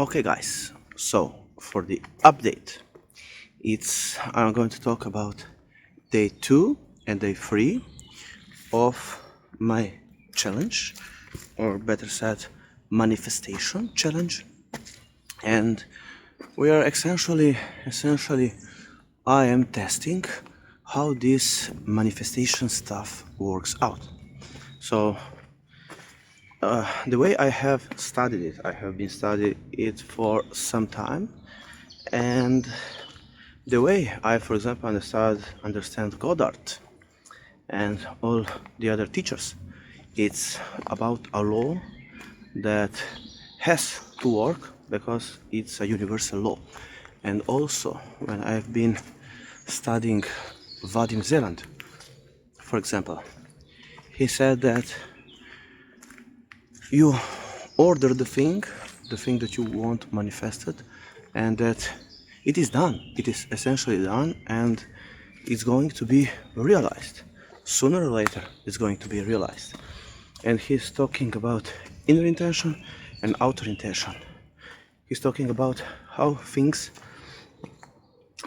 Okay guys, so for the update, I'm going to talk about day 2 and day 3 of my challenge, or better said, manifestation challenge. And we are essentially I am testing how this manifestation stuff works out. So the way I have studied it, I have been studying it for some time, and the way I, for example, understand Goddard and all the other teachers, it's about a law that has to work because it's a universal law. And also, when I've been studying Vadim Zeland, for example, he said that you order the thing that you want manifested, and that it is done. It is essentially done, and it's going to be realized. Sooner or later, it's going to be realized. And he's talking about inner intention and outer intention. He's talking about how things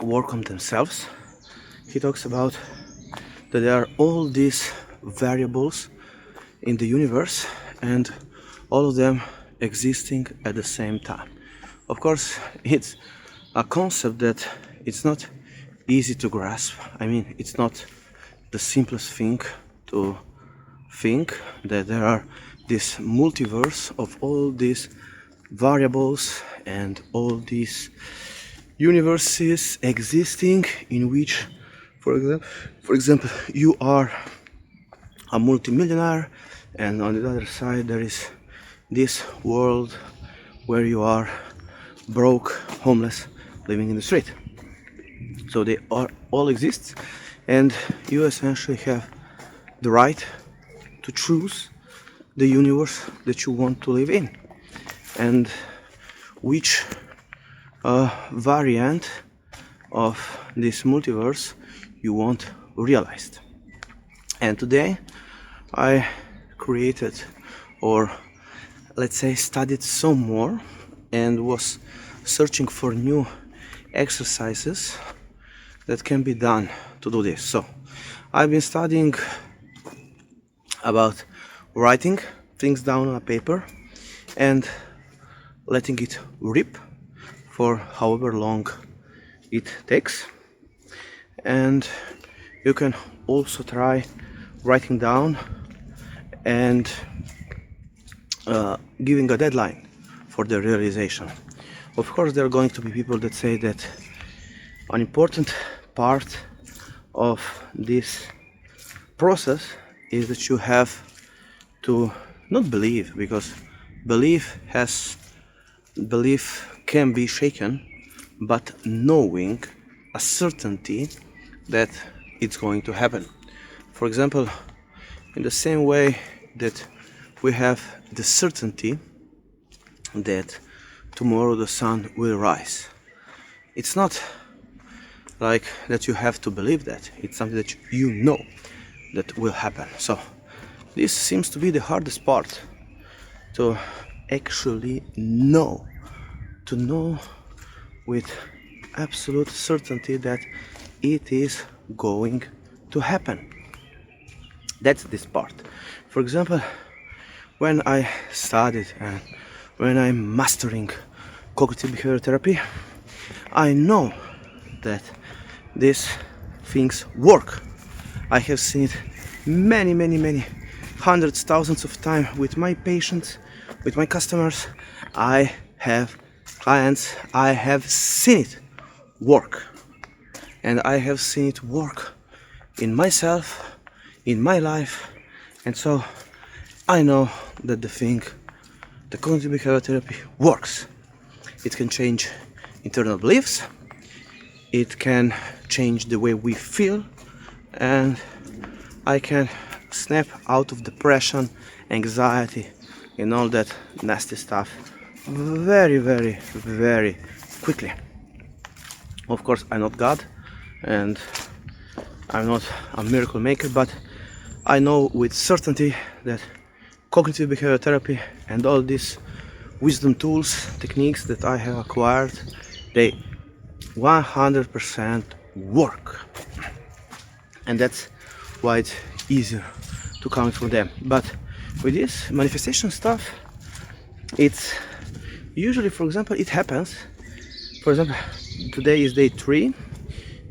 work on themselves. He talks about that there are all these variables in the universe, and all of them existing at the same time. Of course, it's a concept that it's not easy to grasp. I mean, it's not the simplest thing to think that there are this multiverse of all these variables and all these universes existing in which, for example, you are a multimillionaire, and on the other side there is this world where you are broke, homeless, living in the street. So they are all exist, and you essentially have the right to choose the universe that you want to live in, and which variant of this multiverse you want realized. And today I created, or let's say studied some more, and was searching for new exercises that can be done to do this. So I've been studying about writing things down on a paper and letting it rip for however long it takes. And you can also try writing down and giving a deadline for the realization. Of course, there are going to be people that say that an important part of this process is that you have to not believe, because belief can be shaken, but knowing a certainty that it's going to happen. For example, in the same way that we have the certainty that tomorrow the sun will rise, it's not like that you have to believe that, it's something that you know that will happen. So this seems to be the hardest part, to actually know, to know with absolute certainty that it is going to happen. That's this part. For example, when I studied and when I'm mastering cognitive behavioral therapy, I know that these things work. I have seen it many hundreds, thousands of times with my patients, with my customers. I have clients. I have seen it work, and I have seen it work in myself, in my life. And so I know that the cognitive behavioral therapy works. It can change internal beliefs, it can change the way we feel, and I can snap out of depression, anxiety, and all that nasty stuff very quickly. Of course, I'm not God and I'm not a miracle maker, but I know with certainty that cognitive behavioral therapy and all these wisdom tools, techniques that I have acquired, they 100% work, and that's why it's easier to come from them. But with this manifestation stuff, it's usually, for example, it happens. For example, today is day 3,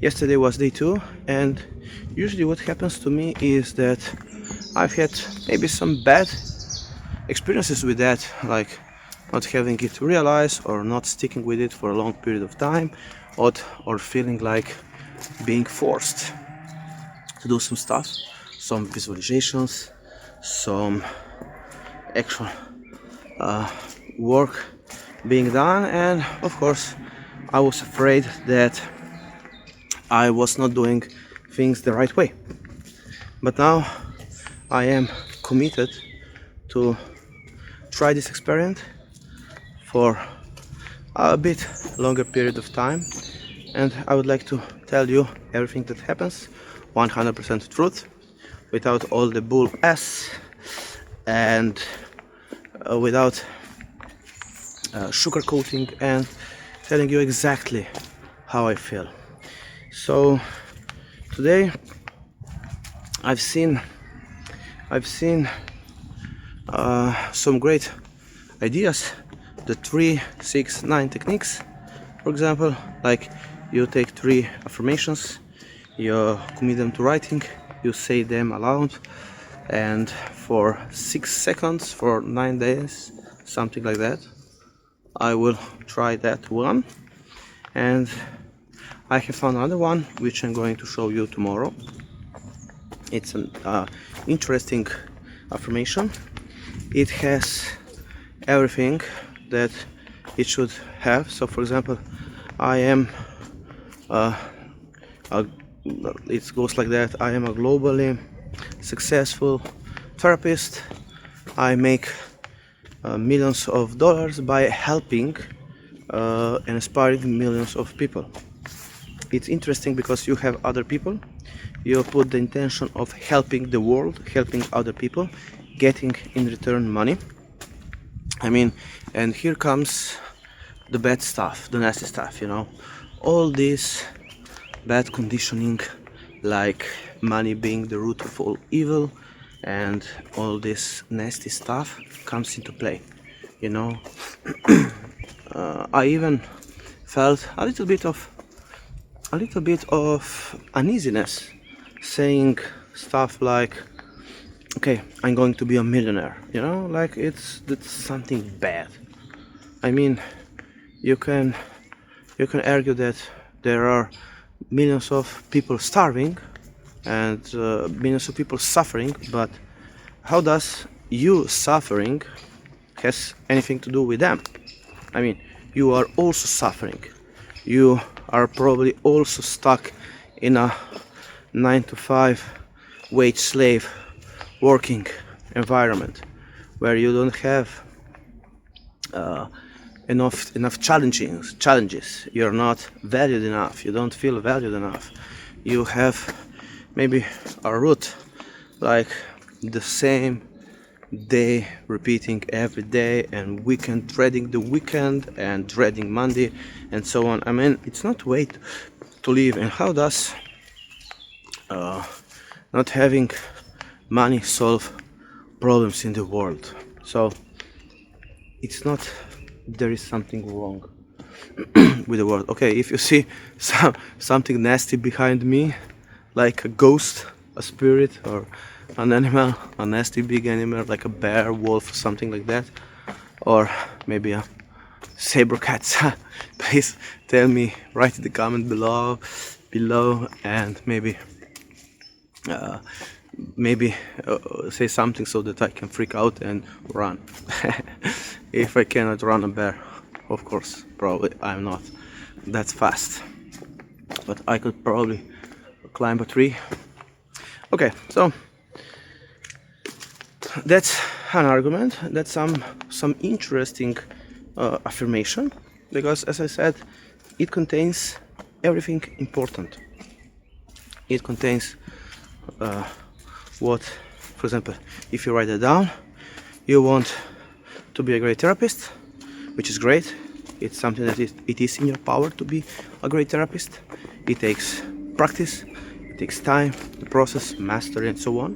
yesterday was day 2, and usually what happens to me is that I've had maybe some bad experiences with that, like not having it realized or not sticking with it for a long period of time, or feeling like being forced to do some stuff, some visualizations, some actual work being done, and of course I was afraid that I was not doing things the right way. But now I am committed to try this experiment for a bit longer period of time, and I would like to tell you everything that happens, 100% truth, without all the bull s, and without sugarcoating, and telling you exactly how I feel. So today I've seen some great ideas, the 3, 6, 9 techniques, for example, like you take 3 affirmations, you commit them to writing, you say them aloud, and for 6 seconds for 9 days, something like that. I will try that one, and I have found another one which I'm going to show you tomorrow. It's an interesting affirmation. It has everything that it should have. So for example, I am it goes like that: I am a globally successful therapist. I make millions of dollars by helping and inspiring millions of people. It's interesting because you have other people, you put the intention of helping the world, helping other people, getting in return money. I mean, and here comes the bad stuff, the nasty stuff, you know, all this bad conditioning, like money being the root of all evil, and all this nasty stuff comes into play, you know. I even felt a little bit of uneasiness saying stuff like, okay, I'm going to be a millionaire, you know, like that's something bad. I mean, you can argue that there are millions of people starving and millions of people suffering, but how does you suffering has anything to do with them? I mean, you are also suffering. You are probably also stuck in a 9-to-5 wage slave working environment where you don't have enough challenges. You're not valued enough. You don't feel valued enough. You have maybe a route, like the same day repeating every day, and weekend dreading the weekend and dreading Monday and so on. I mean, it's not way to live. And how does not having money solve problems in the world? So it's not there is something wrong with the world. Okay, if you see something nasty behind me, like a ghost, a spirit, or an animal, a nasty big animal like a bear, wolf, something like that, or maybe a saber cat, please tell me, write in the comment below, and maybe say something so that I can freak out and run. If I cannot run a bear, of course, probably I'm not that fast, but I could probably climb a tree. Okay, so that's an argument. That's some interesting affirmation, because as I said, it contains everything important. It contains what, for example, if you write it down, you want to be a great therapist, which is great. It's something that it is in your power to be a great therapist. It takes practice, it takes time, the process, mastery, and so on.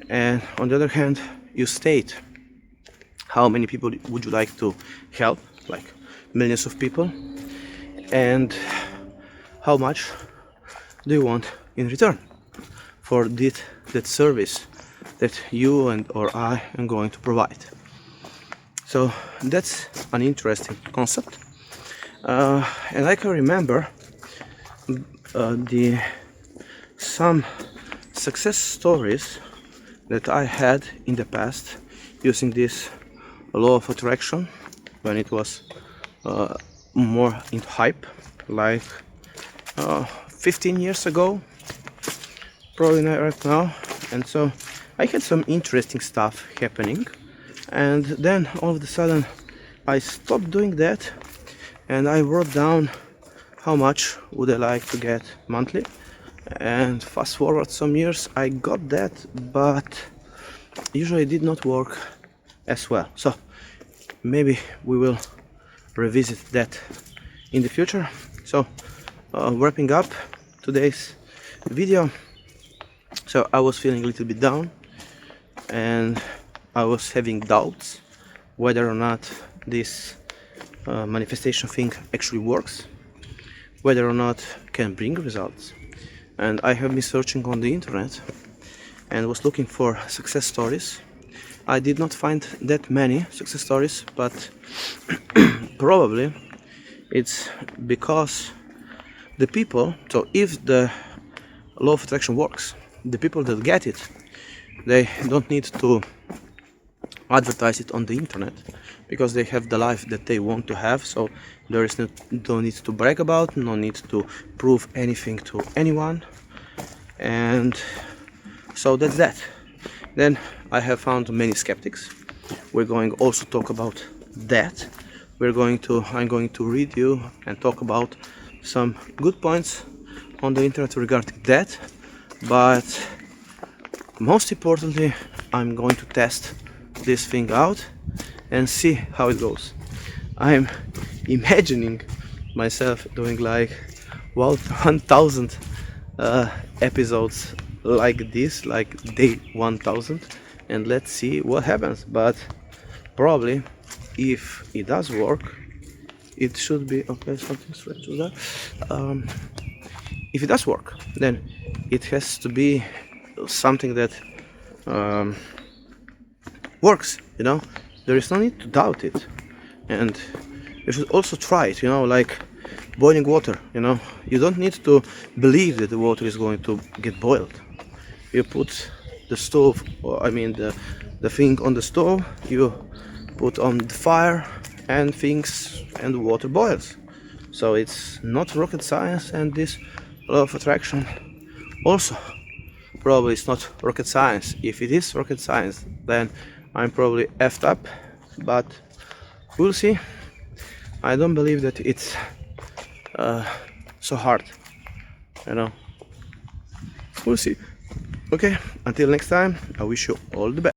And on the other hand, you state how many people would you like to help, like millions of people, and how much do you want in return for that service that you and or I am going to provide. So that's an interesting concept, and I can remember some success stories that I had in the past using this law of attraction when it was more into hype, like 15 years ago, probably not right now. And so I had some interesting stuff happening, and then all of a sudden I stopped doing that, and I wrote down how much would I like to get monthly. And fast forward some years, I got that, but usually it did not work as well. So maybe we will revisit that in the future. So wrapping up today's video, so I was feeling a little bit down, and I was having doubts whether or not this manifestation thing actually works, whether or not can bring results. And I have been searching on the internet and was looking for success stories. I did not find that many success stories, but probably it's because the people, so if the law of attraction works, the people that get it, they don't need to advertise it on the internet because they have the life that they want to have. So there is no need to brag about, no need to prove anything to anyone, and so that's that. Then I have found many skeptics. We're going also talk about that. I'm going to read you and talk about some good points on the internet regarding that, but most importantly, I'm going to test this thing out and see how it goes. I'm imagining myself doing like 1,000 episodes like this, like day 1,000, and let's see what happens. But probably if it does work, it should be okay. Something strange with that. If it does work, then it has to be something that works, you know. There is no need to doubt it, and you should also try it, you know, like boiling water, you know. You don't need to believe that the water is going to get boiled. You put the stove, or I mean the thing on the stove, you put on the fire, and the water boils. So it's not rocket science, and this law of attraction also probably it's not rocket science. If it is rocket science, then I'm probably effed up, but we'll see. I don't believe that it's so hard, you know. We'll see. Okay, until next time, I wish you all the best.